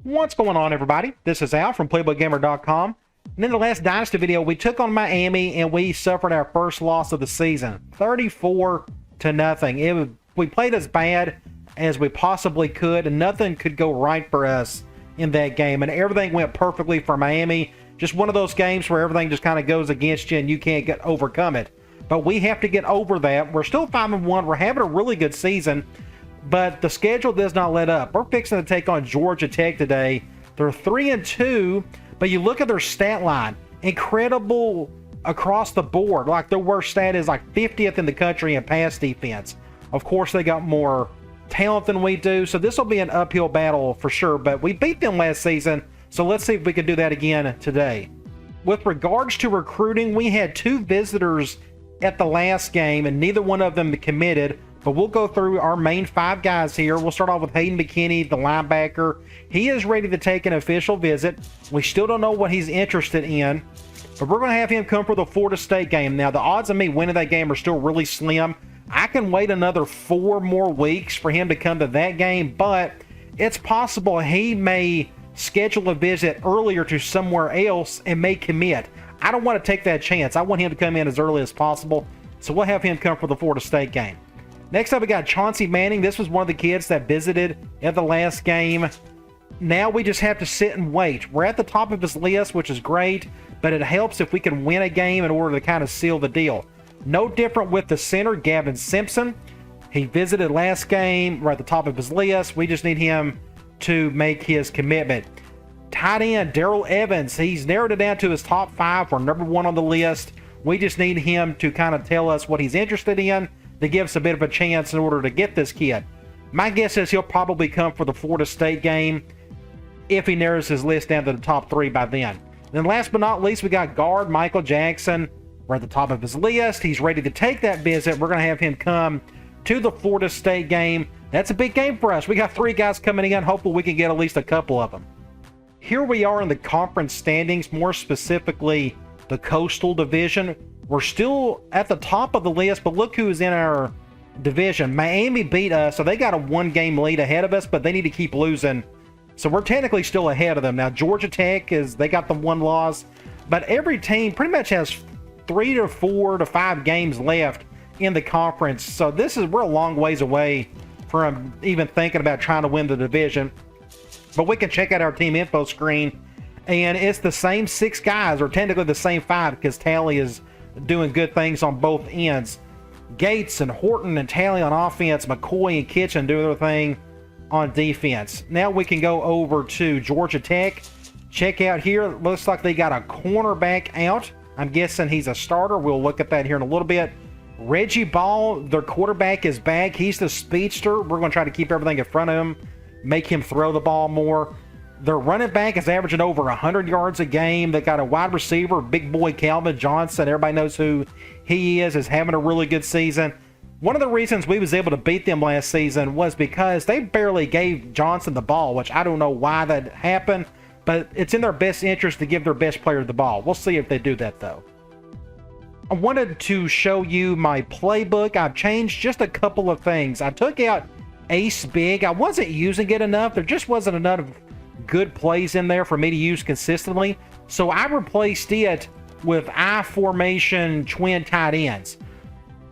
What's going on, everybody? This is Al from PlaybookGamer.com. And in the last Dynasty video, we took on Miami and we suffered our first loss of the season, 34-0. We played as bad as we possibly could, and nothing could go right for us in that game. And everything went perfectly for Miami. Just one of those games where everything just kind of goes against you and you can't overcome it. But we have to get over that. We're still 5-1. We're having a really good season. But the schedule does not let up. We're fixing to take on Georgia Tech today. They're 3-2, but you look at their stat line. Incredible across the board. Like, their worst stat is like 50th in the country in pass defense. Of course, they got more talent than we do, so this will be an uphill battle for sure. But we beat them last season, so let's see if we can do that again today. With regards to recruiting, we had 2 visitors at the last game, and neither one of them committed. But we'll go through our main 5 guys here. We'll start off with Hayden McKinney, the linebacker. He is ready to take an official visit. We still don't know what he's interested in, but we're going to have him come for the Florida State game. Now, the odds of me winning that game are still really slim. I can wait another 4 more weeks for him to come to that game, but it's possible he may schedule a visit earlier to somewhere else and may commit. I don't want to take that chance. I want him to come in as early as possible, so we'll have him come for the Florida State game. Next up, we got Chauncey Manning. This was one of the kids that visited at the last game. Now we just have to sit and wait. We're at the top of his list, which is great, but it helps if we can win a game in order to kind of seal the deal. No different with the center, Gavin Simpson. He visited last game. We're at the top of his list. We just need him to make his commitment. Tight end, Darrell Evans. He's narrowed it down to his top 5. We're number 1 on the list. We just need him to kind of tell us what he's interested in to give us a bit of a chance in order to get this kid. My guess is he'll probably come for the Florida State game if he narrows his list down to the top 3 by then. Then last but not least, we got guard Michael Jackson. We're at the top of his list. He's ready to take that visit. We're going to have him come to the Florida State game. That's a big game for us. We got 3 guys coming in. Hopefully we can get at least a couple of them. Here we are in the conference standings, more specifically the Coastal Division. We're still at the top of the list, but look who's in our division. Miami beat us, so they got a 1-game lead ahead of us, but they need to keep losing. So we're technically still ahead of them. Now, Georgia Tech, they got the 1 loss, but every team pretty much has 3 to 4 to 5 games left in the conference. So we're a long ways away from even thinking about trying to win the division. But we can check out our team info screen, and it's the same 6 guys, or technically the same 5, because Tally is doing good things on both ends. Gates and Horton and Tally on offense, McCoy and Kitchen do their thing on defense. Now we can go over to Georgia Tech. Check out here. Looks like they got a cornerback out. I'm guessing he's a starter. We'll look at that here in a little bit. Reggie Ball, their quarterback, is back. He's the speedster. We're going to try to keep everything in front of him, make him throw the ball more. Their running back is averaging over 100 yards a game. They got a wide receiver, big boy Calvin Johnson. Everybody knows who he is having a really good season. One of the reasons we was able to beat them last season was because they barely gave Johnson the ball, which I don't know why that happened, but it's in their best interest to give their best player the ball. We'll see if they do that, though. I wanted to show you my playbook. I've changed just a couple of things. I took out Ace Big. I wasn't using it enough. There just wasn't enough good plays in there for me to use consistently, so I replaced it with I formation twin tight ends.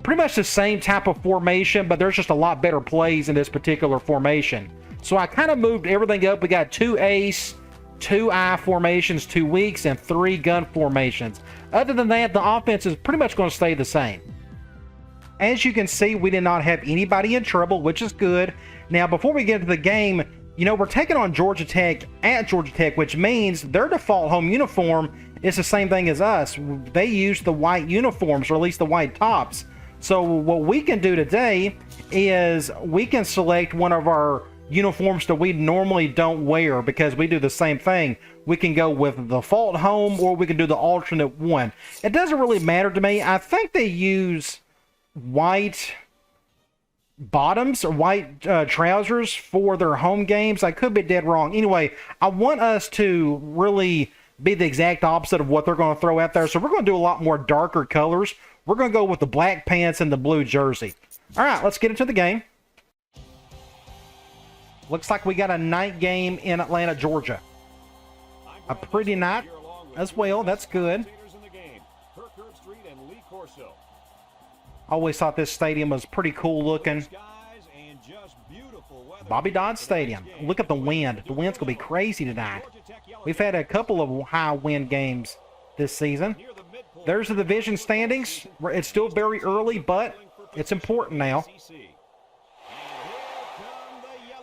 Pretty much the same type of formation, but there's just a lot better plays in this particular formation. So I kind of moved everything up. We got 2 ace, 2 I formations, 2 weaks, and 3 gun formations. Other than that, the offense is pretty much going to stay the same. As you can see, we did not have anybody in trouble, which is good. Now, before we get into the game, we're taking on Georgia Tech at Georgia Tech, which means their default home uniform is the same thing as us. They use the white uniforms, or at least the white tops. So what we can do today is we can select one of our uniforms that we normally don't wear, because we do the same thing. We can go with the default home, or we can do the alternate one. It doesn't really matter to me. I think they use white bottoms or white trousers for their home games. I could be dead wrong. Anyway, I want us to really be the exact opposite of what they're going to throw out there. So we're going to do a lot more darker colors. We're going to go with the black pants and the blue jersey. All right, let's get into the game. Looks like we got a night game in Atlanta, Georgia. A pretty night as well. That's good. Always thought this stadium was pretty cool looking. Bobby Dodd Stadium. Look at the wind. The wind's going to be crazy tonight. We've had a couple of high wind games this season. There's the division standings. It's still very early, but it's important now.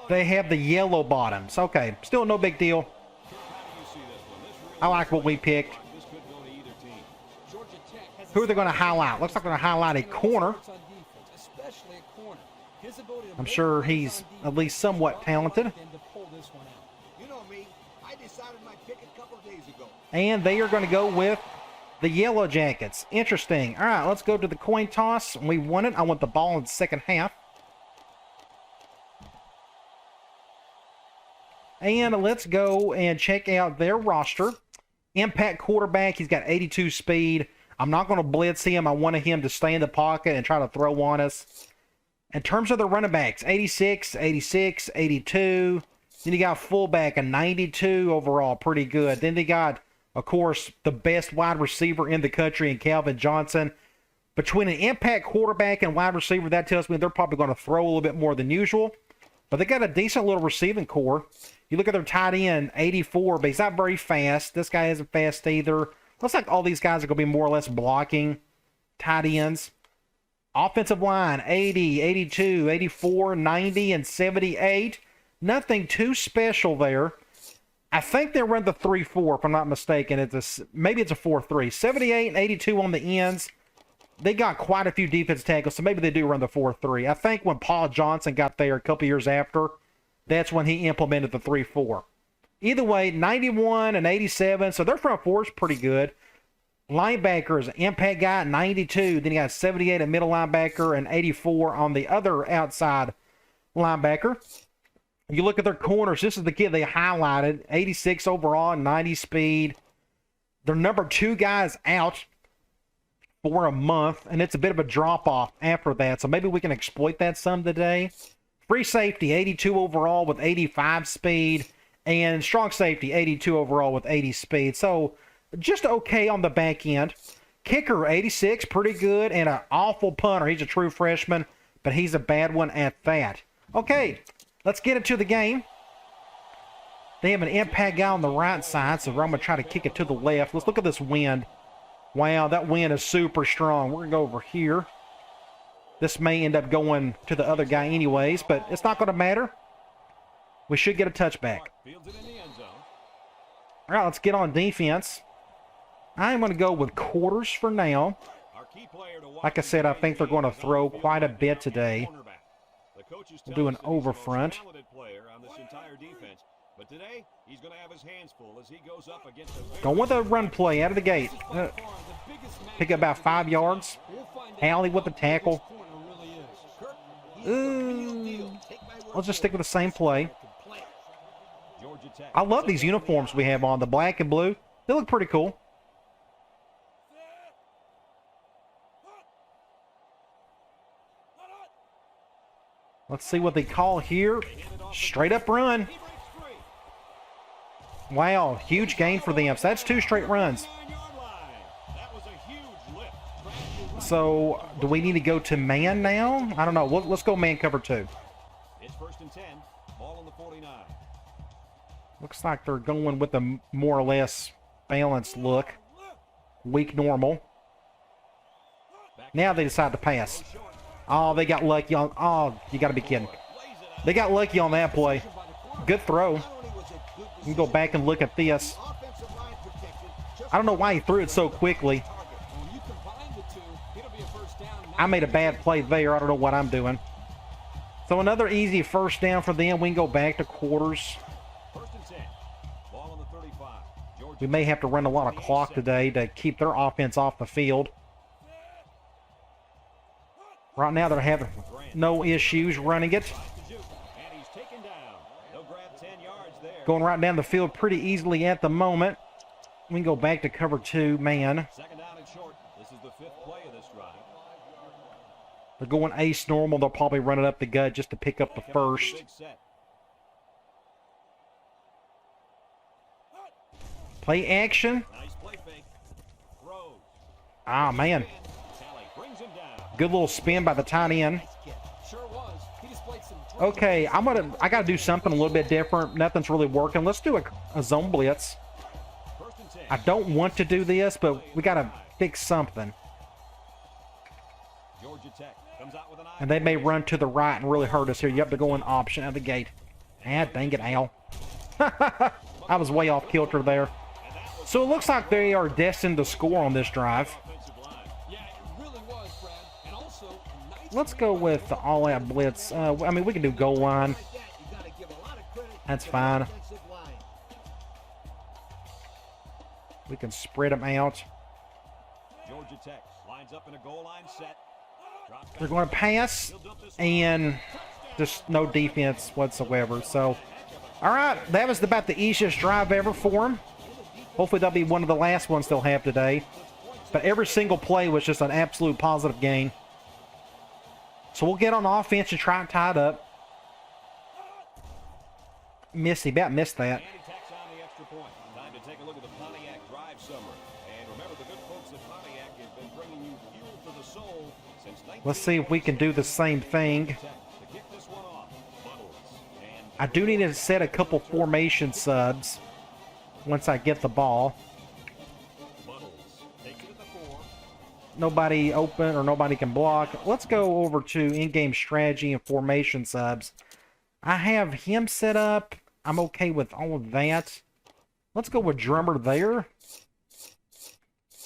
They have the yellow bottoms. Okay, still no big deal. I like what we picked. Who are they going to highlight? Looks like they're going to highlight a corner. I'm sure he's at least somewhat talented. And they are going to go with the Yellow Jackets. Interesting. All right, let's go to the coin toss. We won it. I want the ball in the second half. And let's go and check out their roster. Impact quarterback. He's got 82 speed. I'm not going to blitz him. I wanted him to stay in the pocket and try to throw on us. In terms of the running backs, 86, 86, 82. Then you got fullback, a 92 overall. Pretty good. Then they got, of course, the best wide receiver in the country in Calvin Johnson. Between an impact quarterback and wide receiver, that tells me they're probably going to throw a little bit more than usual. But they got a decent little receiving core. You look at their tight end, 84, but he's not very fast. This guy isn't fast either. Looks like all these guys are going to be more or less blocking tight ends. Offensive line, 80, 82, 84, 90, and 78. Nothing too special there. I think they run the 3-4, if I'm not mistaken. Maybe it's a 4-3. 78 and 82 on the ends. They got quite a few defense tackles, so maybe they do run the 4-3. I think when Paul Johnson got there a couple years after, that's when he implemented the 3-4. Either way, 91 and 87, so their front four is pretty good. Linebackers, impact guy, 92. Then you got 78 at middle linebacker and 84 on the other outside linebacker. You look at their corners. This is the kid they highlighted. 86 overall, 90 speed. Their number 2 guy's out for a month, and it's a bit of a drop-off after that. So maybe we can exploit that some today. Free safety, 82 overall with 85 speed. And strong safety, 82 overall with 80 speed. So just okay on the back end. Kicker, 86, pretty good. And an awful punter. He's a true freshman, but he's a bad one at that. Okay, let's get into the game. They have an impact guy on the right side, so I'm going to try to kick it to the left. Let's look at this wind. Wow, that wind is super strong. We're going to go over here. This may end up going to the other guy anyways, but it's not going to matter. We should get a touchback. All right, let's get on defense. I'm going to go with quarters for now. Like I said, I think they're going to throw quite a bit today. We'll do an over front. Going with a run play out of the gate. Pick up about 5 yards. Alley with the tackle. Ooh. Let's just stick with the same play. I love these uniforms we have on, the black and blue. They look pretty cool. Let's see what they call here. Straight up run. Wow, huge gain for them. So that's 2 straight runs. So, do we need to go to man now? I don't know. Let's go man cover 2. It's 1st and 10. Ball on the 49. Looks like they're going with a more or less balanced look. Weak normal. Now they decide to pass. Oh, they got lucky on... Oh, you got to be kidding. They got lucky on that play. Good throw. You can go back and look at this. I don't know why he threw it so quickly. I made a bad play there. I don't know what I'm doing. So another easy first down for them. We can go back to quarters. We may have to run a lot of clock today to keep their offense off the field. Right now they're having no issues running it. Going right down the field pretty easily at the moment. We can go back to cover 2 man. They're going ace normal. They'll probably run it up the gut just to pick up the first. Play action. Nice play fake. Throws. Ah, man. Tally brings him down. Good little spin by the tight end. Sure was. He displayed some Okay, I gotta do something a little bit different. Nothing's really working. Let's do a zone blitz. First and 10. I don't want to do this, but we gotta fix something. Georgia Tech comes out with an eye. And they may run to the right and really hurt us here. You have to go in option out of the gate. Ah, dang it, Al. I was way off kilter there. So it looks like they are destined to score on this drive. Offensive line. Yeah, it really was, Brad. And also, a nice Let's go with the all-out blitz. I mean, we can do goal line. Like that, you gotta give a lot of credit That's to the fine. offensive line. We can spread them out. Georgia Tech lines up in a goal line set. Drops They're back. going to pass, and just no defense whatsoever. So, all right, that was about the easiest drive ever for them. Hopefully that'll be one of the last ones they'll have today. But every single play was just an absolute positive gain. So we'll get on offense and try and tie it up. He about missed that. And he tacks on the extra point. Time to take a look at the Pontiac drive summary. And remember, the good folks at Pontiac have been bringing you fuel for the soul since 19. Let's see if we can do the same thing. To kick this one off, Buttles. And I do need to set a couple formation subs once I get the ball. Buttles takes it at the 4. Nobody open or nobody can block. Let's go over to in-game strategy and formation subs. I have him set up. I'm okay with all of that. Let's go with drummer there.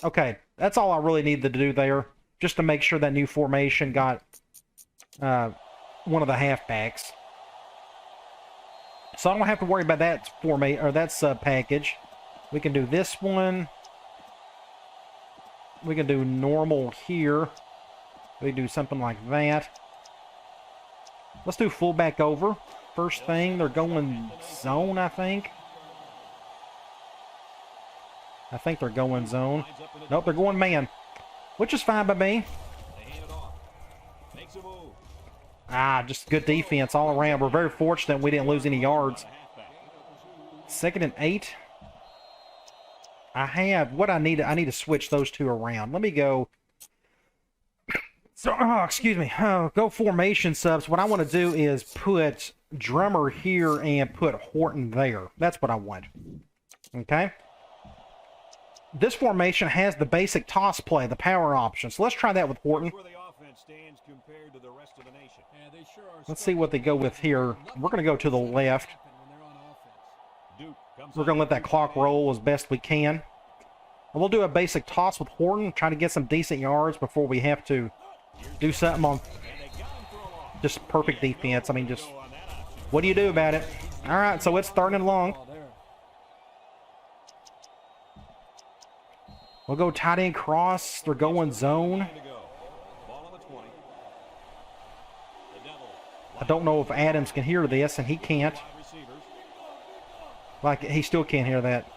Okay, that's all I really needed to do there, just to make sure that new formation got one of the halfbacks. So I don't have to worry about that or that sub package. We can do this one. We can do normal here. We can do something like that. Let's do fullback over. First thing, they're going zone, I think. I think they're going zone. Nope, they're going man, which is fine by me. They hand it off. Makes a move. Ah, just good defense all around. We're very fortunate we didn't lose any yards. Halfback. 2nd and 8. I have what I need. I need to switch those two around. Let me go. So, excuse me. Go formation subs. What I want to do is put drummer here and put Horton there. That's what I want. Okay. This formation has the basic toss play, the power option. So let's try that with Horton. Where the offense stands compared to the rest of the nation. Yeah, they sure are. Let's see what they go with here. We're going to go to the left. When they're on offense. Duke comes We're going to let that clock roll as best we can. And we'll do a basic toss with Horton, try to get some decent yards before we have to do something on just perfect defense. I mean, just what do you do about it? All right, so it's 3rd and long. Oh, there. We'll go tight end cross. They're going zone. to go. Ball on the 20. The Devils. I don't know if Adams can hear this, and he can't. Wide receivers. Like, he still can't hear that.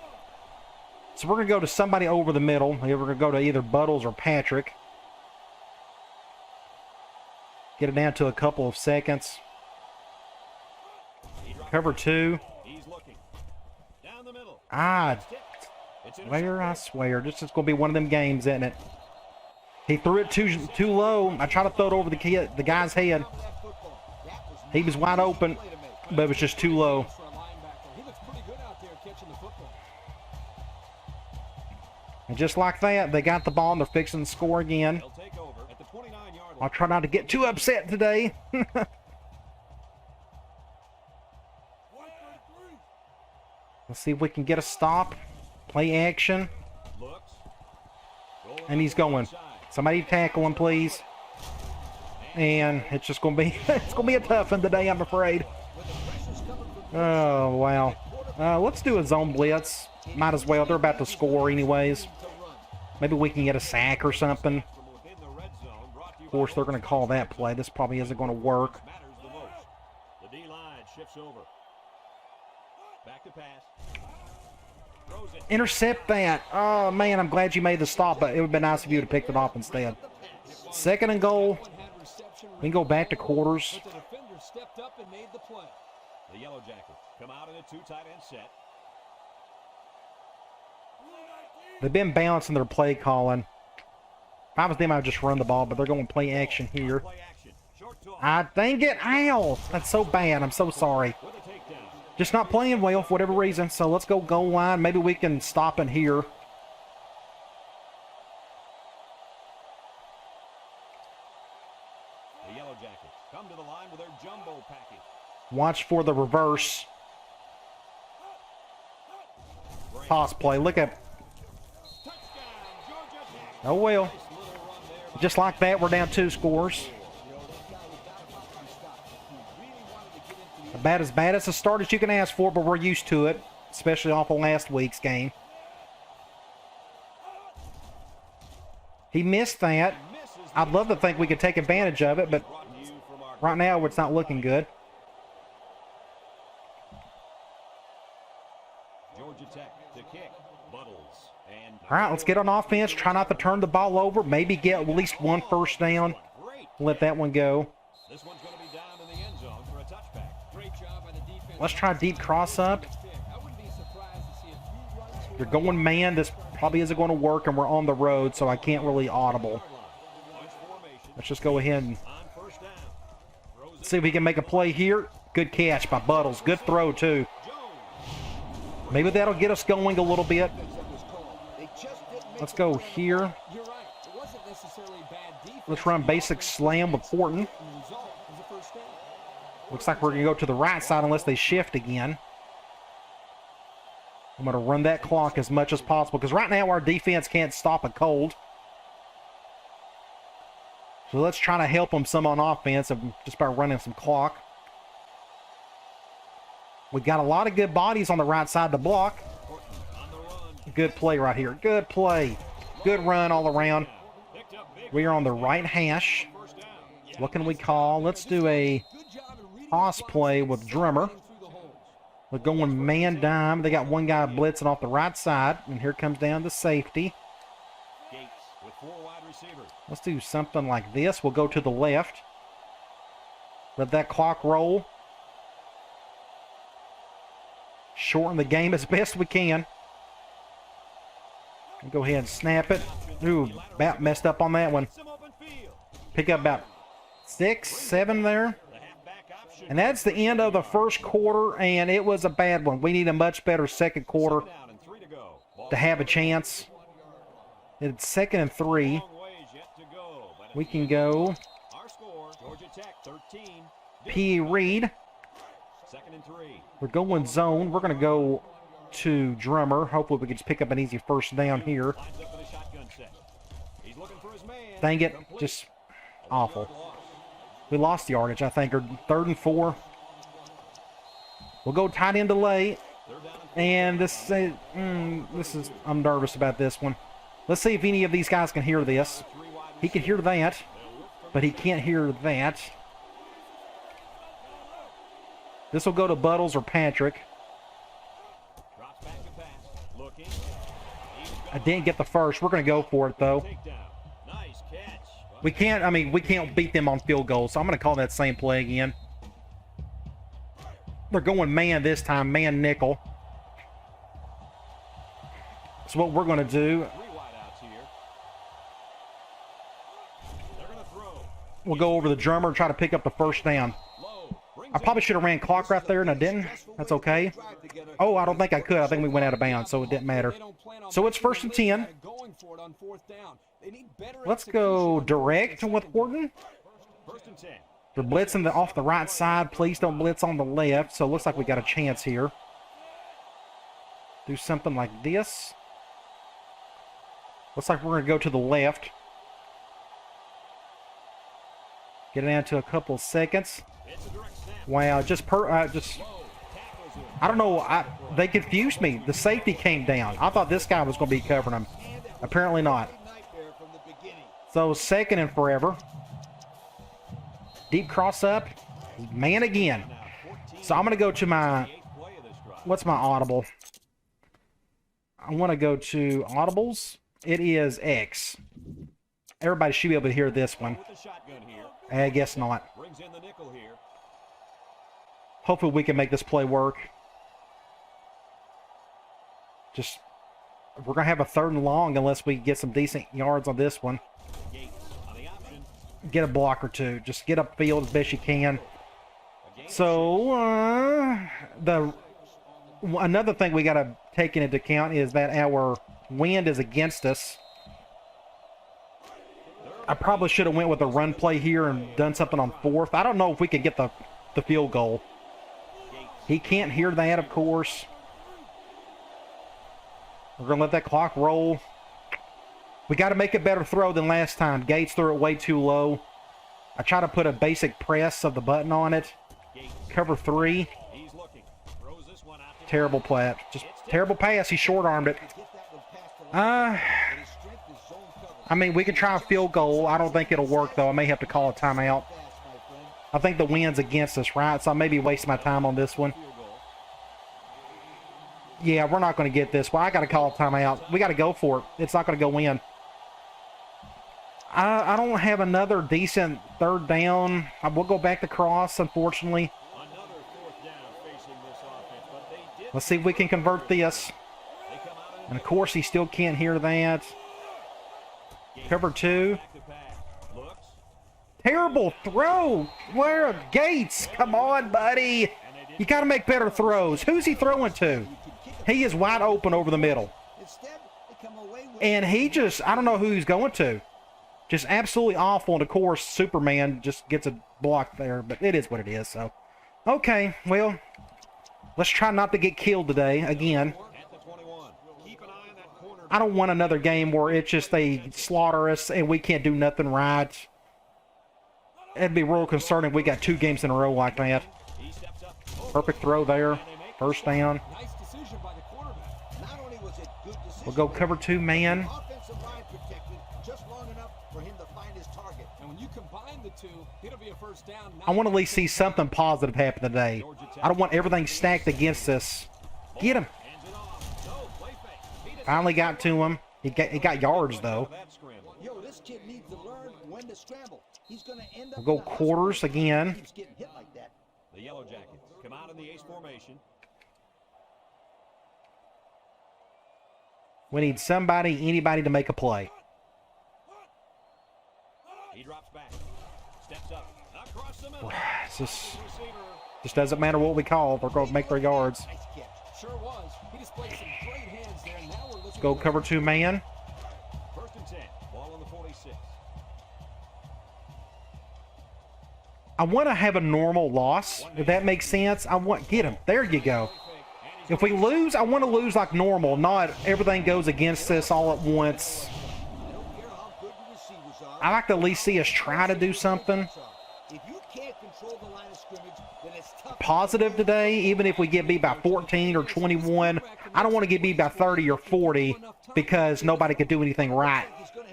So we're going to go to somebody over the middle. We're going to go to either Buttles or Patrick. Get it down to a couple of seconds. Cover 2. He's looking. Down the middle. Ah, It's where I swear. This is going to be one of them games, isn't it? He threw it too low. I tried to throw it over the guy's head. He was wide open, but it was just too low. For a linebacker. He looks pretty good out there catching the football. And just like that, they got the ball and they're fixing to score again. They'll take over at the 29-yard line. I'll try not to get too upset today. Let's see if we can get a stop. Play action. Looks. And he's going. Somebody tackle him, please. And it's just going to be it's going to be a tough one today, I'm afraid. Oh, wow. Let's do a zone blitz. Might as well. They're about to score anyways. Maybe we can get a sack or something. From within the red zone, brought to you Of course, by they're going to call that play. This probably isn't going to work. matters the most. The D-line shifts over. Back to pass. Throws it. Intercept that. Oh, man, I'm glad you made the stop, but it would have been nice if you would have picked it off instead. 2nd and goal. We can go back to quarters. But the defender stepped up and made the play. The Yellow Jackets come out in a 2 tight end set. They've been balancing their play calling. If I was them, I would just run the ball, but they're going to play action here. Dang it. Ow. That's so bad. I'm so sorry. Just not playing well for whatever reason. So let's go goal line. Maybe we can stop in here. The Yellow Jackets come to the line with their jumbo package. Watch for the reverse. Toss play. Look at. Oh, well. Just like that, we're down 2 scores. About as bad as a start as you can ask for, but we're used to it, especially off of last week's game. He missed that. I'd love to think we could take advantage of it, but right now it's not looking good. Georgia Tech to kick. Buttles. And All right, let's get on offense. Try not to turn the ball over. Maybe get at least 1 first down. Let that one go. this one's going to be down in the end zone for a touchback. Great job by the defense. Let's try deep cross up. I wouldn't be surprised to see a few runs here. You're going man. This probably isn't going to work, and we're on the road, so I can't really audible. Let's just go ahead and On first down. Throws it. see if we can make a play here. Good catch by Buttles. Good throw, too. Maybe that'll get us going a little bit. Let's go here. You're right. It wasn't necessarily bad defense. Let's run basic slam with Fortin. And the result was a first down. Looks like we're going to go to the right side unless they shift again. I'm going to run that clock as much as possible because right now our defense can't stop a cold. So let's try to help them some on offense just by running some clock. We got a lot of good bodies on the right side to block. Good play right here. Good play. Good run all around. We are on the right hash. What can we call? Let's do a toss play with Drummer. We're going man dime. They got one guy blitzing off the right side. And here comes down the safety. Gates with 4 wide receivers. Let's do something like this. We'll go to the left. Let that clock roll. Shorten the game as best we can. Go ahead and snap it. Ooh, about messed up on that one. Some open field. Pick up about 6, 7 there. The halfback option. And that's the end of the first quarter, and it was a bad one. We need a much better second quarter Down and 3 to go. Ball to have a chance. It's 2nd and 3. long ways yet to go, but We can go our score, Georgia Tech 13. P. Reed. 2nd and 3. We're going zone. We're going to go to Drummer. Hopefully we can just pick up an easy first down here. Lines up in a shotgun set. He's looking for his man. Dang it. Just awful. We lost the yardage, I think, or 3rd and 4. We'll go tight end delay. And this is, I'm nervous about this one. Let's see if any of these guys can hear this. He can hear that, but he can't hear that. This will go to Buttles or Patrick. Drops back to pass. Looking. I didn't get the first. We're going to go for it, though. Takedown. Nice catch. We can't beat them on field goals, so I'm going to call that same play again. They're going man this time, man nickel. So what we're going to do, 3 wideouts here. They're going to throw. we'll go over the Drummer and try to pick up the first down. Low. Brings I probably should have ran clock right there, and I didn't. That's okay. Oh, I don't think I could. I think we went out of bounds, so it didn't matter. So it's 1st and 10. Let's go direct with Horton. 1st and 10. They're blitzing off the right side. Please don't blitz on the left. So it looks like we got a chance here. Do something like this. Looks like we're going to go to the left. Get it down to a couple of seconds. It's a direct snap. Wow, Low. Tackles him. I don't know. They confused me. The safety came down. I thought this guy was going to be covering him. Apparently not. So 2nd and forever. Deep cross up. Man again. So I'm going to go to my, 8th play of this drive. what's my audible? I want to go to audibles. It is X. Everybody should be able to hear this one. With the shotgun here. I guess not. Brings in the nickel here. Hopefully we can make this play work. Just We're going to have a 3rd and long unless we get some decent yards on this one. Get a block or two. Just get upfield as best you can. So, another thing we got to take into account is that our wind is against us. I probably should have went with a run play here and done something on 4th. I don't know if we can get the field goal. He can't hear that, of course. We're going to let that clock roll. We got to make a better throw than last time. Gates threw it way too low. I try to put a basic press of the button on it. Cover 3. Terrible play. Just terrible pass. He short-armed it. I mean, we can try a field goal. I don't think it'll work, though. I may have to call a timeout. I think the wind's against us, right? So I may be wasting my time on this one. Yeah, we're not going to get this. Well, I got to call a timeout. We got to go for it. It's not going to go in. I don't have another decent 3rd down. We'll go back to cross, unfortunately. Let's see if we can convert this. And, of course, he still can't hear that. Cover 2. Terrible throw. Where? Gates. Come on, buddy. You got to make better throws. Who's he throwing to? He is wide open over the middle. And he just, I don't know who he's going to. Just absolutely awful. And, of course, Superman just gets a block there. But it is what it is. So, okay. Well, let's try not to get killed today again. I don't want another game where it's just they slaughter us and we can't do nothing right. It'd be real concerning if we got 2 games in a row like that. Perfect throw there. 1st down. We'll go cover 2 man. I want to at least see something positive happen today. I don't want everything stacked against us. Get him. Finally got to him. He got yards, though. We'll go quarters again. The Yellow Jackets come out in the ace formation. We need somebody, anybody to make a play. He drops back. Steps up. Across the middle. Just doesn't matter what we call. They're going to make their yards. Sure was. He displayed some great hands there. Now we're looking Go cover 2 man. 1st and 10. Ball on the 46. I want to have a normal loss, if that makes sense. Get him. There you go. If we lose, I want to lose like normal, not everything goes against us all at once. I like to at least see us try to do something positive today, even if we get beat by 14 or 21. I don't want to get beat by 30 or 40 because nobody could do anything right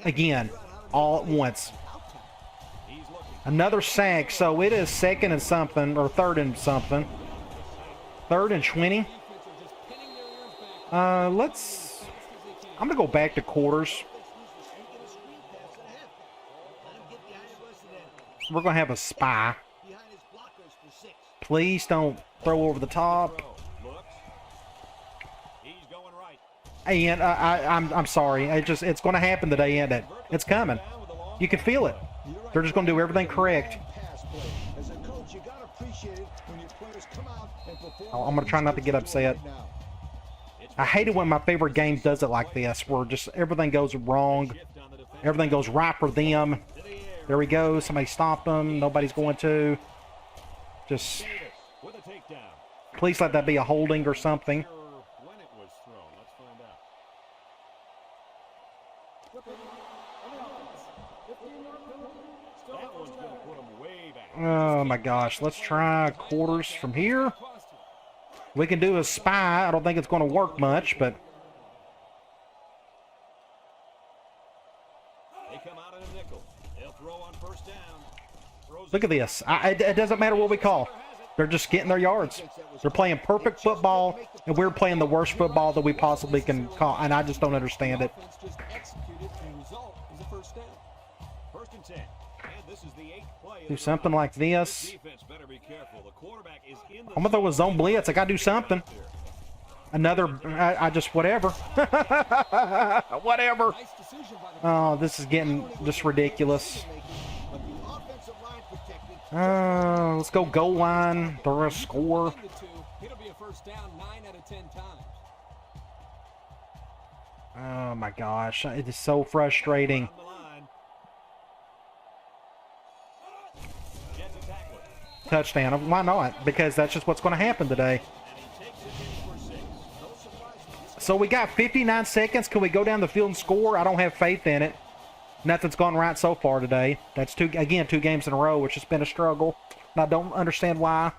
again all at once. Another sack, so it is 2nd and something, or 3rd and something. 3rd and 20. I'm going to go back to quarters. We're going to have a spy. Please don't throw over the top. And I'm sorry. It's going to happen today, isn't it? It's coming. You can feel it. They're just going to do everything correct. I'm going to try not to get upset. I hate it when my favorite game does it like this, where just everything goes wrong. Everything goes right for them. There we go. Somebody stopped them. Nobody's going to. Just please let that be a holding or something. Oh my gosh. Let's try quarters from here. We can do a spy. I don't think it's going to work much, but look at this. It doesn't matter what we call. They're just getting their yards. They're playing perfect football, and we're playing the worst football that we possibly can call, and I just don't understand it. Do something like this. I'm going to throw a zone blitz. I got to do something. Another, I just, whatever. Whatever. Nice decision by the Oh, this is getting just ridiculous. But the offensive line protected. Let's go goal line. Throw a score. between the two. It'll be a first down 9 out of 10 times. Oh my gosh, it is so frustrating. On the line. Gets a tackler. Touchdown. Why not? Because that's just what's going to happen today. And he takes it in for 6. No surprise. So we got 59 seconds. Can we go down the field and score? I don't have faith in it. Nothing's gone right so far today. That's two games in a row, which has been a struggle. And I don't understand why.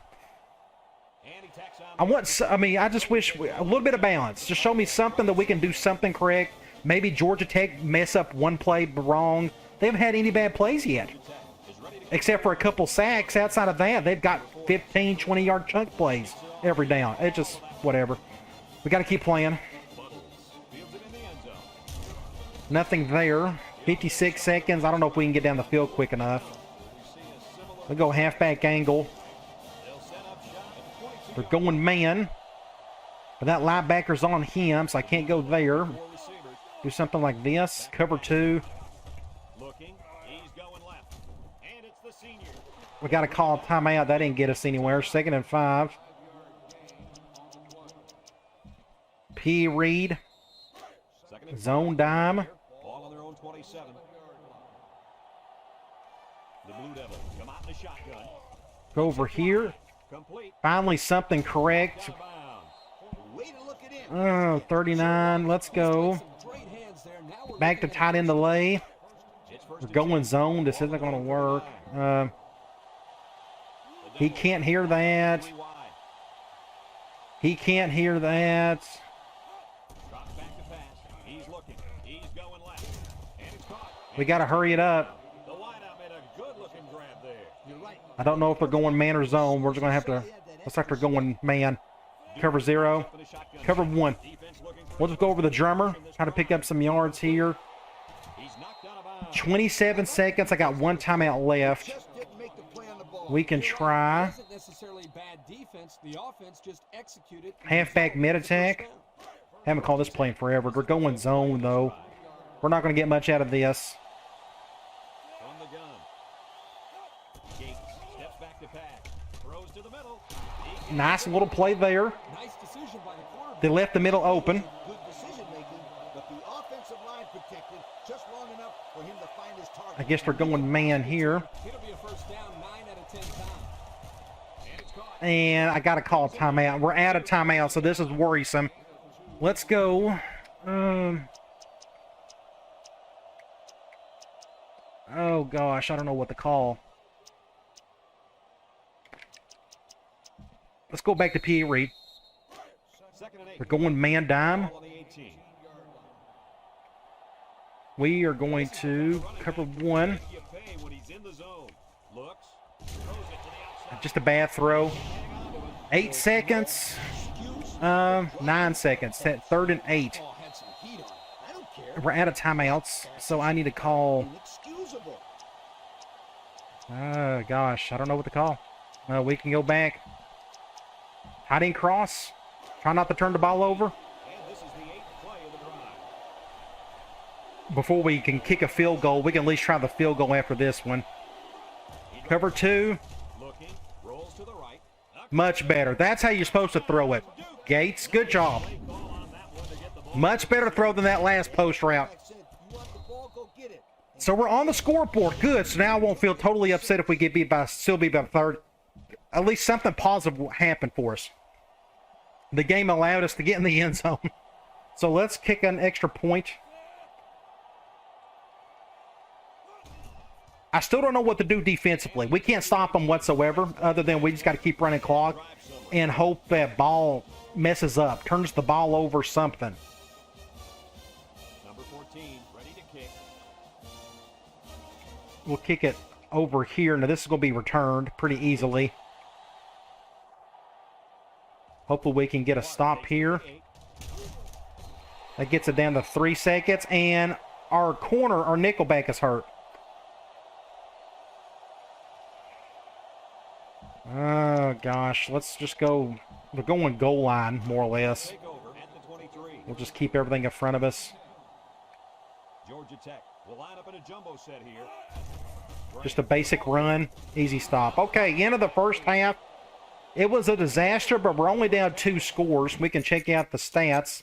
And he tacks on. I just wish a little bit of balance. Just show me something that we can do something correct. Maybe Georgia Tech mess up one play wrong. They haven't had any bad plays yet. Except for a couple sacks. Outside of that, they've got 15, 20-yard chunk plays every down. It's just whatever. We got to keep playing. Fields it in the end zone. Nothing there. 56 seconds. I don't know if we can get down the field quick enough. We'll go halfback angle. They'll set up shop at the 22. They're going man. But that linebacker's on him, so I can't go there. 4 receivers. Do something like this. Cover 2. Looking. He's going left. And it's the senior. We got to call a timeout. That didn't get us anywhere. 2nd and 5. P. Reed. Second and Zone dime. ball on their own 27. The Blue Devils come out in the shotgun. Go over here. Complete. Finally something correct. Out of bounds. Way to look it in. Oh, 39. Let's go. Some great hands there. Now we're Back to looking tight end delay. It's first We're and going zone. This isn't going to work. He can't hear that. 10. Wide. He can't hear that. Drops back to pass. He's looking. He's going left. And it's caught. We got to hurry it up. The wideout made a good-looking grab there. You're right. I don't know if they're going man or zone. We're just going to have to. Looks like they're going man. Cover 0. Up in the shotgun. Cover 1. Defense looking for We'll just go over the drummer. Try to pick up some yards here. He's knocked out of bounds. 27 seconds. I got one timeout left. Just didn't make the play on the ball. We can It try. wasn't necessarily bad defense. The offense just executed. Halfback mid attack. Haven't called this play in forever. We're going zone, though. We're not going to get much out of this. From the gun. Gates steps back to pass. Throws to the middle. Nice little play there. Nice decision by the quarterback. They left the middle open. Good decision making, but the offensive line protected just long enough for him to find his target. I guess they're going man here. It'll be a first down 9 out of 10 times. And it's caught. And I got to call a timeout. We're out of timeout, so this is worrisome. Let's go. Oh, gosh. I don't know what to call. Let's go back to P. Reed. Second and 8. We're going man dime. Ball on the 18. We are going to cover 1. You pay when he's in the zone. Looks. Throws it to the outside. Just a bad throw. 8 seconds. 9 seconds. 3rd and 8. Ball had some heat on it. I don't care. We're out of timeouts, so I need to call. Inexcusable. Gosh, I don't know what to call. We can go back. Hiding cross. Try not to turn the ball over. And this is the 8th play of the drive. Before we can kick a field goal, we can at least try the field goal after this one. Cover 2. Looking. Rolls to the right. Much better. That's how you're supposed to throw it. Gates, good job. Call on that one to get the ball. Much better throw than that last post route. Like I said, you want the ball, go get it. So we're on the scoreboard. Good. So now I won't feel totally upset if we get beat by, still beat by 3rd. At least something positive will happen for us. The game allowed us to get in the end zone. So let's kick an extra point. I still don't know what to do defensively. We can't stop them whatsoever, other than we just got to keep running clock and hope that ball messes up, turns the ball over, something. Number 14, ready to kick. We'll kick it over here. Now this is going to be returned pretty easily. Hopefully we can get a stop here. That gets it down to 3 seconds. And our corner, our nickelback is hurt. Oh, gosh. Let's just go. We're going goal line, more or less. Take over. We'll just keep everything in front of us. Georgia Tech will line up in a jumbo set here. Just a basic run, easy stop. Okay, end of the first half. It was a disaster, but we're only down 2 scores. We can check out the stats.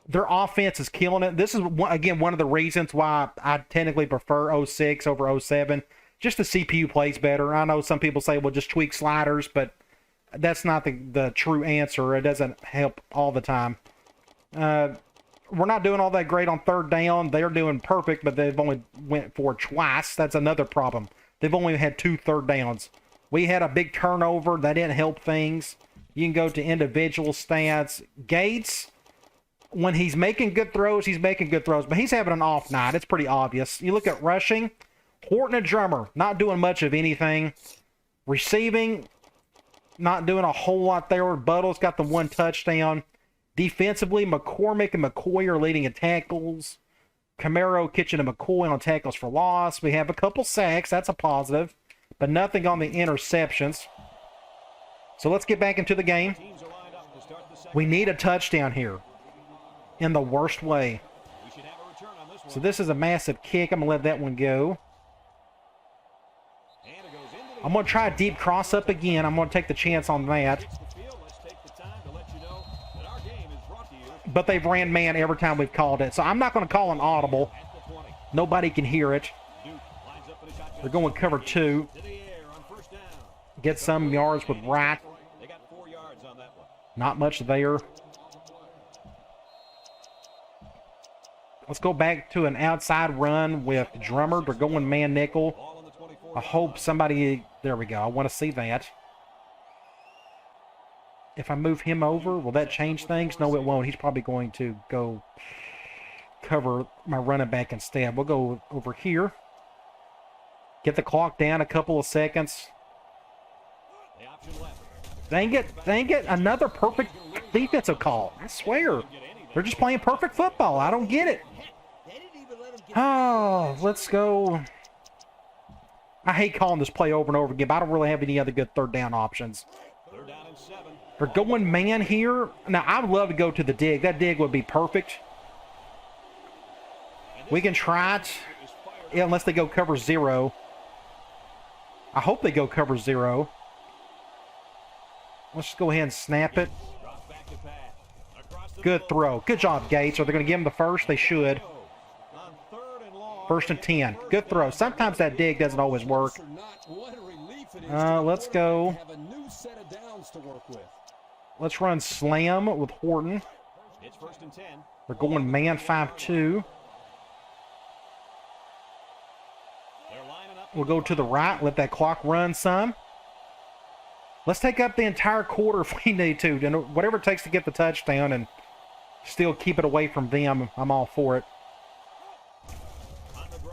Their offense is killing it. This is, again, one of the reasons why I technically prefer 06 over 07. Just the CPU plays better. I know some people say, well, just tweak sliders, but that's not the true answer. It doesn't help all the time. We're not doing all that great on third down. They're doing perfect, but they've only went for it twice. That's another problem. They've only had 2 third downs. We had a big turnover. That didn't help things. You can go to individual stats. Gates, when he's making good throws, he's making good throws, but he's having an off night. It's pretty obvious. You look at rushing, Horton and Drummer, not doing much of anything. Receiving, not doing a whole lot there. Buttle's got the 1 touchdown. Defensively, McCormick and McCoy are leading in tackles. Camaro, Kitchen, and McCoy on tackles for loss. We have a couple sacks. That's a positive. But nothing on the interceptions. So let's get back into the game. We need a touchdown here. In the worst way. So this is a massive kick. I'm going to let that one go. I'm going to try a deep cross up again. I'm going to take the chance on that. But they've ran man every time we've called it. So I'm not going to call an audible. Nobody can hear it. They're going cover 2. Get some yards with Wright. Not much there. Let's go back to an outside run with Drummer. They're going man nickel. I hope somebody... There we go. I want to see that. If I move him over, will that change things? No, it won't. He's probably going to go cover my running back instead. We'll go over here. Get the clock down a couple of seconds. Dang it. Dang it. Another perfect defensive call. I swear. They're just playing perfect football. I don't get it. Oh, let's go. I hate calling this play over and over again, but I don't really have any other good third down options. They're going man here. Now, I would love to go to the dig. That dig would be perfect. We can try it. Yeah, unless they go cover 0. I hope they go cover 0. Let's just go ahead and snap it. Good throw. Good job, Gates. Are they going to give him the first? They should. 1st and 10. Good throw. Sometimes that dig doesn't always work. Let's go. Let's run slam with Horton. They're going man 5-2. We'll go to the right. Let that clock run some. Let's take up the entire quarter if we need to. Whatever it takes to get the touchdown and still keep it away from them, I'm all for it.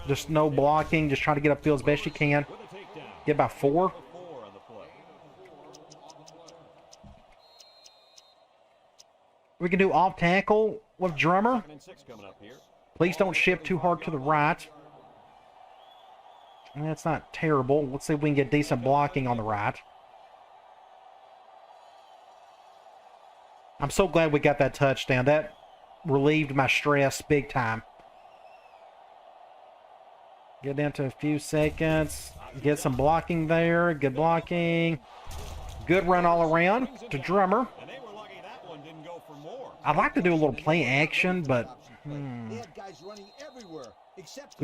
Just no blocking. Just try to get upfield as best you can. Get by 4. We can do off tackle with Drummer. Please don't shift too hard to the right. That's not terrible. Let's see if we can get decent blocking on the right. I'm so glad we got that touchdown. That relieved my stress big time. Get down to a few seconds. Get some blocking there. Good blocking. Good run all around to Drummer. I'd like to do a little play action, but we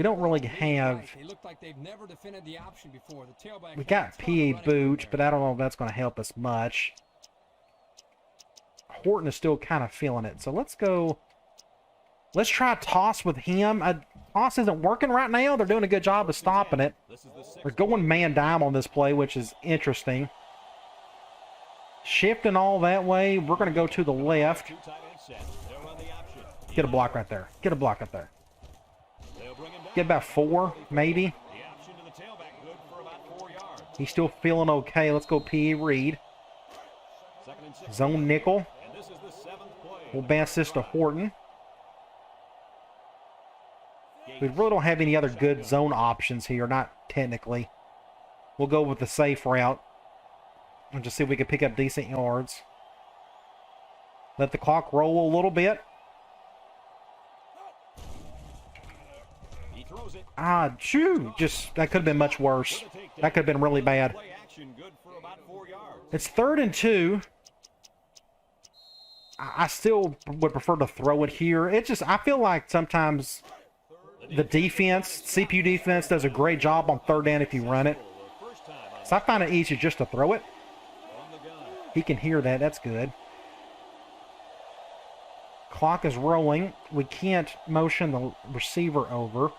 don't really have. We got PA boot, but I don't know if that's going to help us much. Horton is still kind of feeling it, so let's go. Let's try a toss with him. Toss isn't working right now. They're doing a good job of stopping it. They're going man dime on this play, which is interesting. Shifting all that way. We're going to go to the left. Get a block right there. Get a block right there. Get about 4, maybe. He's still feeling okay. Let's go P.E. Reed. Zone nickel. We'll bounce this to Horton. We really don't have any other good zone options here, not technically. We'll go with the safe route and just see if we can pick up decent yards. Let the clock roll a little bit. He throws it. Shoo! Just, that could have been much worse. That could have been really bad. Play action good for about 4 yards. It's 3rd and 2. I still would prefer to throw it here. It just, I feel like sometimes the defense, CPU defense, does a great job on 3rd down if you run it. So I find it easier just to throw it. He can hear that. That's good. Clock is rolling. We can't motion the receiver over.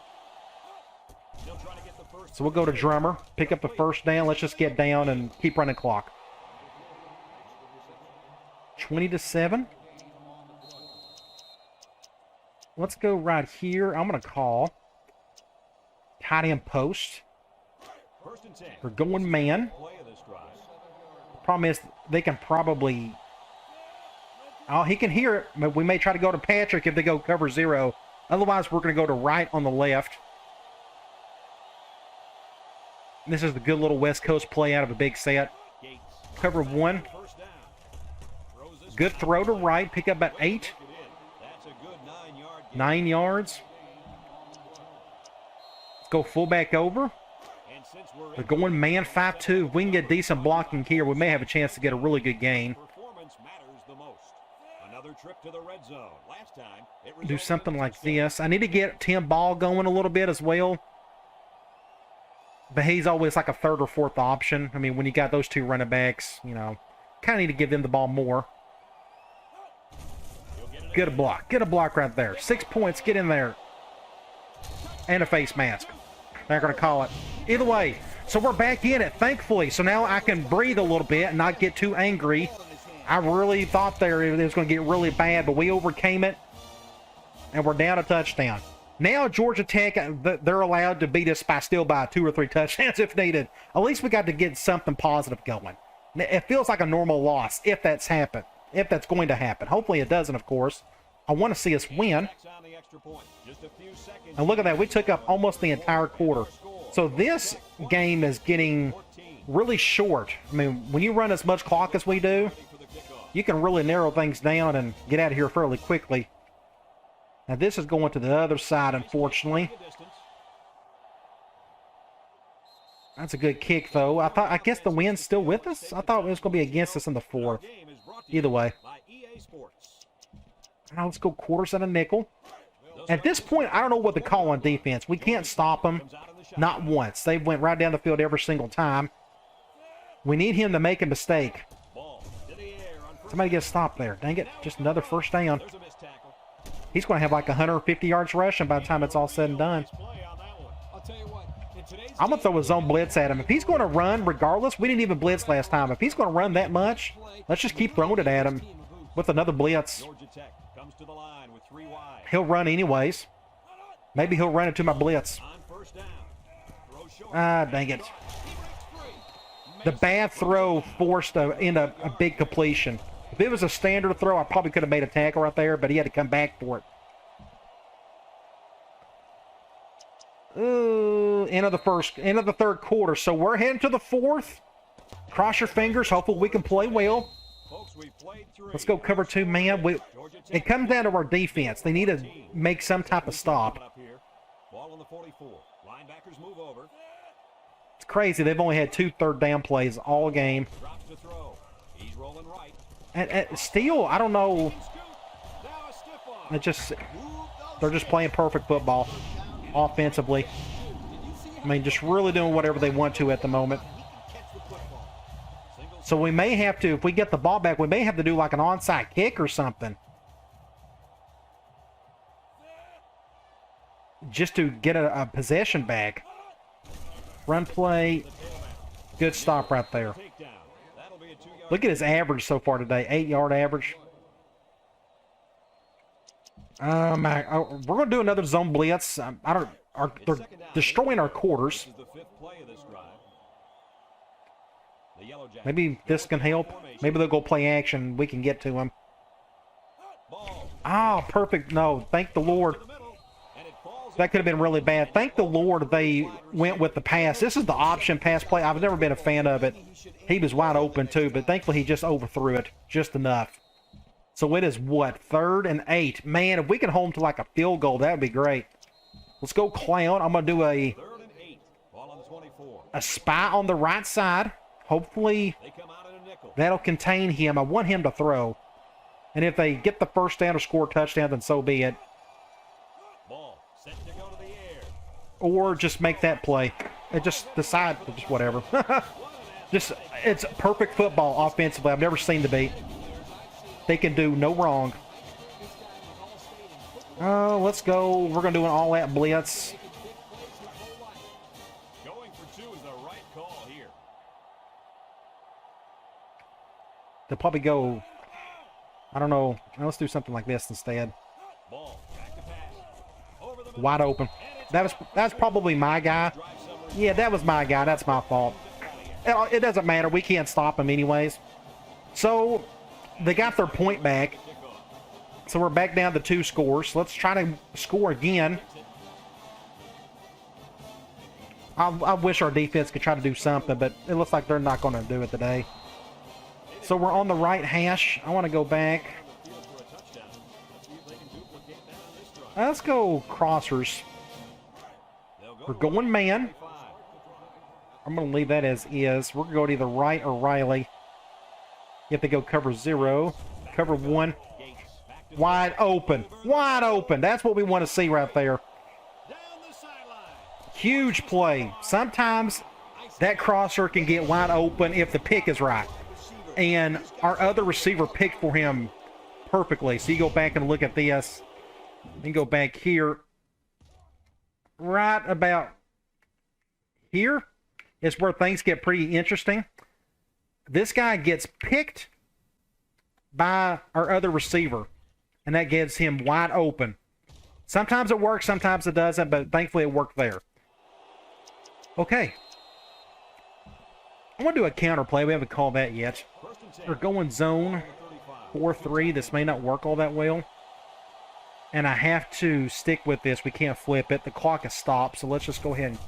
So we'll go to Drummer, pick up the 1st down. Let's just get down and keep running clock. 20-7. Let's go right here. I'm going to call tight end post. We're going man. Problem is, they can probably... Oh, he can hear it, but we may try to go to Patrick if they go cover 0. Otherwise, we're going to go to right on the left. This is the good little West Coast play out of a big set. Cover 1. Good throw to right. Pick up about 8. 9 yards. Let's go fullback over. They're going man 5-2. If we can get decent blocking here, we may have a chance to get a really good gain. Do something like this. I need to get Tim Ball going a little bit as well. But he's always like a 3rd or 4th option. I mean, when you got those 2 running backs, you know, kind of need to give them the ball more. Get a block. Get a block right there. 6 points. Get in there. And a face mask. They're going to call it. Either way, so we're back in it, thankfully. So now I can breathe a little bit and not get too angry. I really thought there it was going to get really bad, but we overcame it. And we're down a touchdown. Now Georgia Tech, they're allowed to beat us still by 2 or 3 touchdowns if needed. At least we got to get something positive going. It feels like a normal loss if that's happened. If that's going to happen. Hopefully it doesn't, of course. I want to see us win. And look at that. We took up almost the entire quarter. So this game is getting really short. I mean, when you run as much clock as we do, you can really narrow things down and get out of here fairly quickly. Now this is going to the other side, unfortunately. That's a good kick, though. I guess the wind's still with us? I thought it was going to be against us in the 4th. Either way. Now let's go quarters and a nickel. At this point, I don't know what to call on defense. We can't stop them. Not once. They went right down the field every single time. We need him to make a mistake. Somebody get stopped there. Dang it. Just another 1st down. He's going to have like 150 yards rushing by the time it's all said and done. I'm going to throw a zone blitz at him. If he's going to run, regardless, we didn't even blitz last time. If he's going to run that much, let's just keep throwing it at him with another blitz. He'll run anyways. Maybe he'll run into my blitz. Dang it. The bad throw forced into a big completion. If it was a standard throw, I probably could have made a tackle right there, but he had to come back for it. End of the 3rd quarter. So we're heading to the 4th. Cross your fingers. Hopefully we can play well. Let's go cover 2 man. It comes down to our defense. They need to make some type of stop. It's crazy. They've only had 2 3rd down plays all game. And still, I don't know. They're just playing perfect football offensively. I mean, just really doing whatever they want to at the moment. So we may have to, if we get the ball back, we may have to do like an onside kick or something. Just to get a possession back. Run play. Good stop right there. Look at his average so far today. 8-yard average. We're going to do another zone blitz. They're destroying our quarters. Maybe this can help. Maybe they'll go play action. We can get to him. Ah, perfect. No, thank the Lord. That could have been really bad. Thank the Lord they went with the pass. This is the option pass play. I've never been a fan of it. He was wide open too, but thankfully he just overthrew it just enough. So it is what? 3rd and 8. Man, if we can hold them to like a field goal, that would be great. Let's go clown. I'm going to do a 3rd and 8. Ball on the 24. spy on the right side. Hopefully They come out in a nickel. that'll contain him. I want him to throw. And if they get the first down or score a touchdown, then so be it. Ball set to go to the air. Or just make that play. And just decide, just whatever. Just, it's perfect football offensively. I've never seen the beat. They can do no wrong. Let's go. We're going to do an all-out blitz. Going for 2 is the right call here. They'll probably go, I don't know. Let's do something like this instead. Ball back to pass. Over the middle. Wide open. That's probably my guy. Yeah, that was my guy. That's my fault. It doesn't matter. We can't stop him anyways. So they got their point back. So we're back down to 2 scores. Let's try to score again. I wish our defense could try to do something, but it looks like they're not going to do it today. So we're on the right hash. I want to go back. Let's go crossers. We're going man. I'm going to leave that as is. We're going to go to either right or Riley. You have to go cover 0. Cover 1. Wide open. Wide open. That's what we want to see right there. Huge play. Sometimes that crosser can get wide open if the pick is right. And our other receiver picked for him perfectly. So you go back and look at this. And go back here. Right about here is where things get pretty interesting. This guy gets picked by our other receiver. And that gives him wide open. Sometimes it works, sometimes it doesn't, but thankfully it worked there. Okay. I'm going to do a counter play. We haven't called that yet. We're going zone 4-3. This may not work all that well. And I have to stick with this. We can't flip it. The clock has stopped, so let's just go ahead and...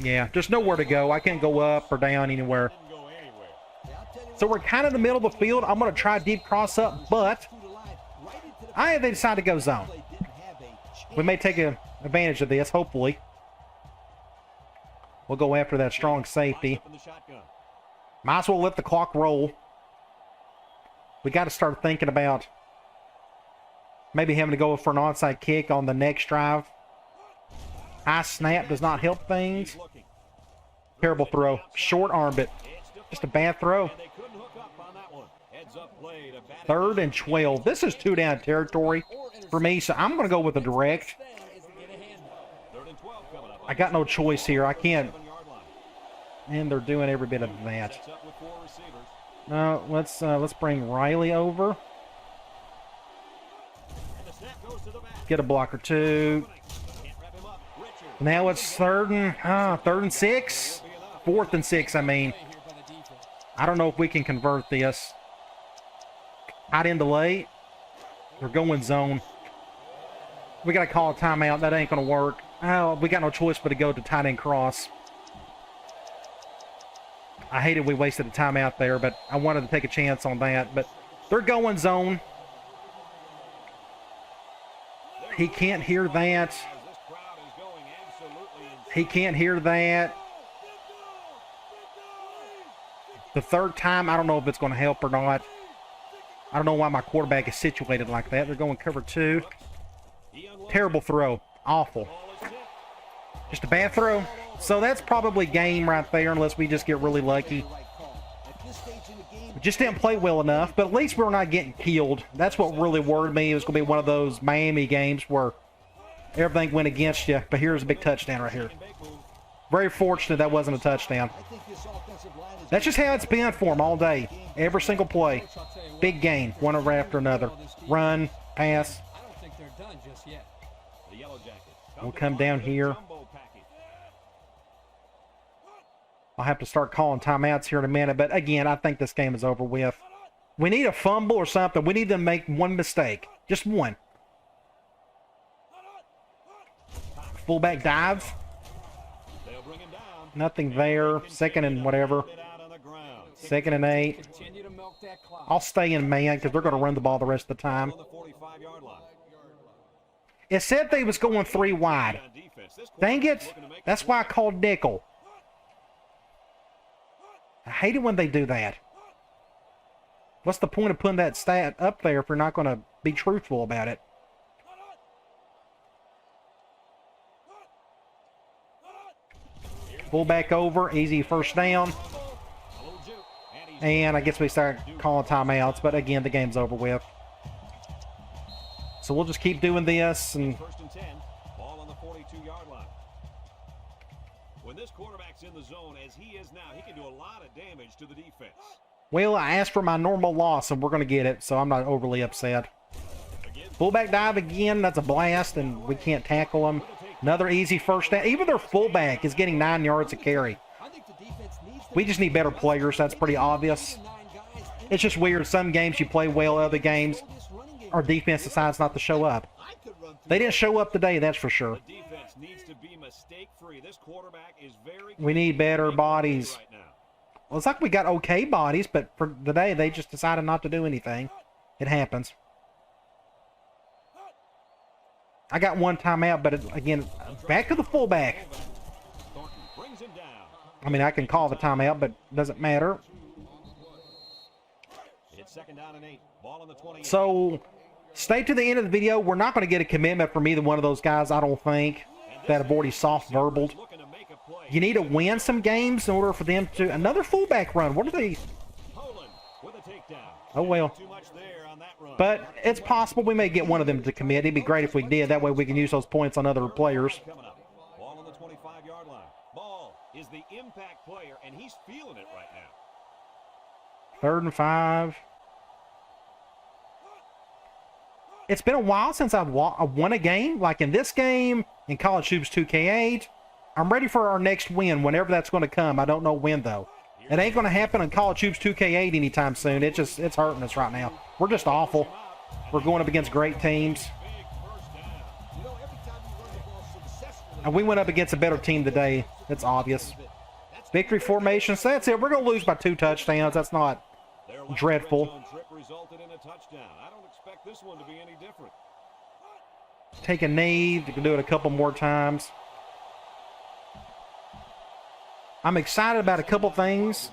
Yeah, there's nowhere to go. I can't go up or down anywhere. So we're kind of in the middle of the field. I'm going to try deep cross up, but... they decide to go zone. We may take advantage of this, hopefully. We'll go after that strong safety. Might as well let the clock roll. We got to start thinking about maybe having to go for an onside kick on the next drive. High snap does not help things. Terrible throw. Short armed it. Just a bad throw. 3rd and 12. This is 2 down territory for me, so I'm going to go with a direct. I got no choice here. I can't. And they're doing every bit of that. No, let's bring Riley over. Get a block or 2. Now it's 3rd and 6. 4th and 6, I mean. I don't know if we can convert this. Tight end delay. We're going zone. We got to call a timeout. That ain't going to work. Oh, we got no choice but to go to tight end cross. I hated we wasted a timeout there, but I wanted to take a chance on that. But they're going zone. He can't hear that. He can't hear that. The 3rd time, I don't know if it's going to help or not. I don't know why my quarterback is situated like that. They're going cover 2. Terrible throw. Awful. Just a bad throw. So that's probably game right there unless we just get really lucky. We just didn't play well enough, but at least we're not getting killed. That's what really worried me. It was going to be one of those Miami games where everything went against you. But here's a big touchdown right here. Very fortunate that wasn't a touchdown. That's just how it's been for them all day. Every single play. Big gain, one right after another. Run, pass. We'll come down here. I'll have to start calling timeouts here in a minute. But again, I think this game is over with. We need a fumble or something. We need to make one mistake. Just one. Fullback dive. Nothing there. 2nd and whatever. 2nd and 8. Continue to milk that clock. I'll stay in man because they're going to run the ball the rest of the time. On the 45-yard line. It said they was going 3 wide. On defense, this Dang quarterback's it. looking to make That's a why I play. called nickel. I hate it when they do that. What's the point of putting that stat up there if you're not going to be truthful about it? Fullback over, easy first down. A little juke, and he's And I guess we start calling timeouts, but again, the game's over with. So we'll just keep doing this. And 1st and 10. Ball on the 42-yard line. When this quarterback's in the zone, as he is now, he can do a lot of damage to the defense. well, I asked for my normal loss, and we're going to get it, so I'm not overly upset. Fullback dive again. That's a blast, and we can't tackle him. Another easy first down. Even their fullback is getting 9 yards a carry. We just need better players. That's pretty obvious. It's just weird. Some games you play well, other games our defense decides not to show up. They didn't show up today, that's for sure. The defense needs to be mistake-free. This quarterback is very We need better bodies. right now. Well, it's like we got okay bodies, but for today, they just decided not to do anything. It happens. I got one timeout, but again, back to the fullback. Thornton brings him down. I mean, I can call the timeout, but it doesn't matter. It's 2nd down and 8. Ball on the 28. So, stay to the end of the video. We're not going to get a commitment from either one of those guys, I don't think, that have already soft-verbaled. Looking to make a play. You need to win some games in order for them to... Another fullback run. What are they... Poland with a takedown. Oh, well. Too much there on that run. But it's possible we may get one of them to commit. It'd be great if we did. That way we can use those points on other players. Coming up. Ball on the 25-yard line. Ball is the impact player, and he's feeling it right now. 3rd and 5. It's been a while since I've won a game. Like in this game, in College Hoops 2K8. I'm ready for our next win, whenever that's going to come. I don't know when, though. It ain't going to happen in College Hoops 2K8 anytime soon. It's hurting us right now. We're just awful. We're going up against great teams. And we went up against a better team today. It's obvious. Victory formation. So that's it. We're going to lose by 2 touchdowns. That's not dreadful. Trip resulted in a touchdown. I don't expect this one to be any different. Take a knee. You can do it a couple more times. I'm excited about a couple things.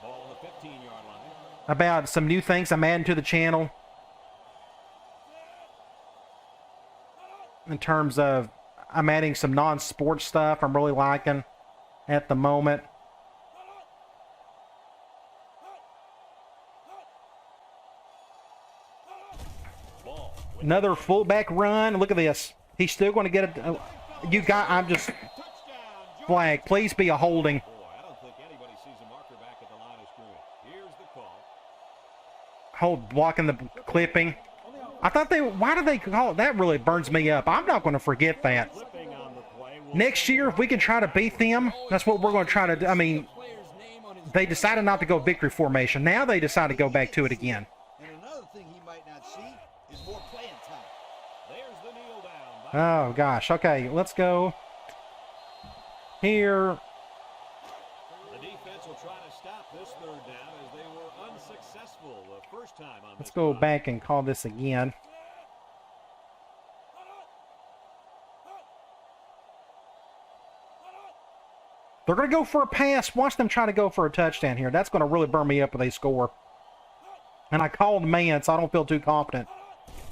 Ball on the 15-yard line. About some new things I'm adding to the channel. In terms of, I'm adding some non-sports stuff I'm really liking at the moment. Another fullback run. Look at this. He's still going to get it. I'm just... Flag. Please be a holding. Boy, I don't think anybody sees a marker back at the line of scrimmage. Here's the call. Hold, blocking the clipping. I thought why did they call it? That really burns me up. I'm not going to forget that. Clipping on the play. Next year, if we can try to beat them, that's what we're going to try to do. I mean, they decided not to go victory formation. Now they decide to go back to it again. And another thing he might not see is more playing time. There's the kneel down. Oh, gosh. Okay, let's go here. The defense will try to stop this 3rd down as they were unsuccessful the first time on Let's this go drive. back and call this again. They're going to go for a pass. Watch them try to go for a touchdown here. That's going to really burn me up if they score. And I called man, so I don't feel too confident.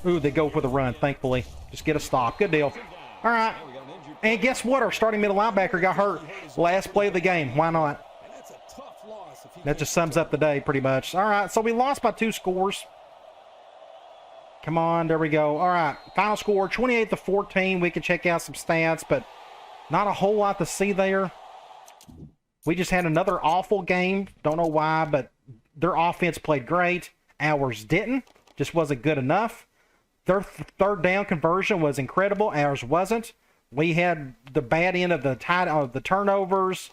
Ooh, they go for the run, thankfully. Just get a stop. Good deal. All right. And guess what? Our starting middle linebacker got hurt. Last play of the game. Why not? That just sums up the day pretty much. All right, so we lost by 2 scores. Come on, there we go. All right, final score, 28-14. We can check out some stats, but not a whole lot to see there. We just had another awful game. Don't know why, but their offense played great. Ours didn't. Just wasn't good enough. Their 3rd down conversion was incredible. Ours wasn't. We had the bad end of the turnovers.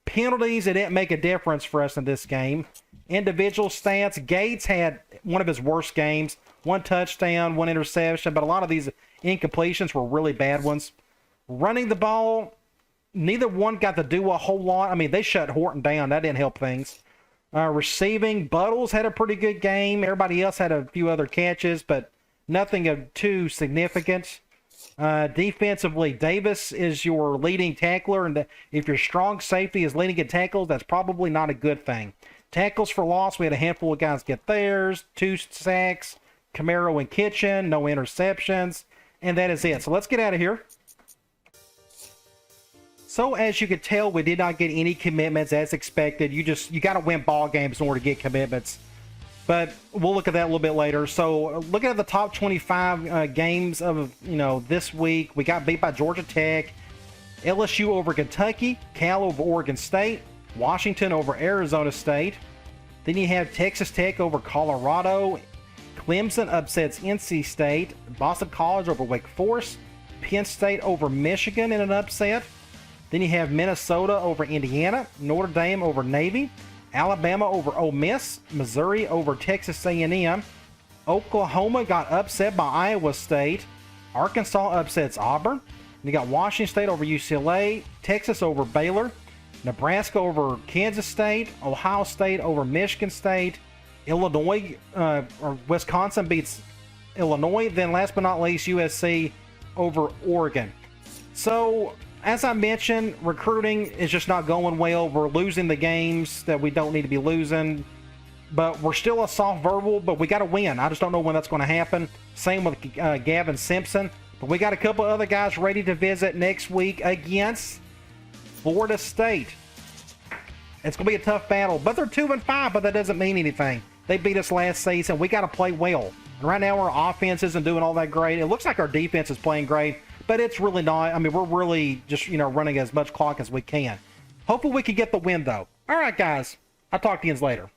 Penalties, it didn't make a difference for us in this game. Individual stats, Gates had one of his worst games. 1 touchdown, 1 interception, but a lot of these incompletions were really bad ones. Running the ball, neither one got to do a whole lot. I mean, they shut Horton down. That didn't help things. Receiving, Buttles had a pretty good game. Everybody else had a few other catches, but nothing of too significant. Defensively, Davis is your leading tackler, and if your strong safety is leading at tackles, that's probably not a good thing. Tackles for loss, we had a handful of guys get theirs, 2 sacks, Camaro and Kitchen, no interceptions, and that is it. So let's get out of here. So as you could tell, we did not get any commitments as expected. You got to win ball games in order to get commitments. But we'll look at that a little bit later. So looking at the top 25 games of this week, we got beat by Georgia Tech, LSU over Kentucky, Cal over Oregon State, Washington over Arizona State. Then you have Texas Tech over Colorado, Clemson upsets NC State, Boston College over Wake Forest, Penn State over Michigan in an upset. Then you have Minnesota over Indiana, Notre Dame over Navy, Alabama over Ole Miss, Missouri over Texas A&M, Oklahoma got upset by Iowa State, Arkansas upsets Auburn, you got Washington State over UCLA, Texas over Baylor, Nebraska over Kansas State, Ohio State over Michigan State, Illinois or Wisconsin beats Illinois, then last but not least USC over Oregon. So as I mentioned, recruiting is just not going well. We're losing the games that we don't need to be losing. But we're still a soft verbal, but we got to win. I just don't know when that's going to happen. Same with Gavin Simpson. But we got a couple other guys ready to visit next week against Florida State. It's going to be a tough battle. But they're 2-5, but that doesn't mean anything. They beat us last season. We got to play well. Right now, our offense isn't doing all that great. It looks like our defense is playing great. But it's really not. I mean, we're really just, running as much clock as we can. Hopefully we can get the win, though. All right, guys. I'll talk to you later.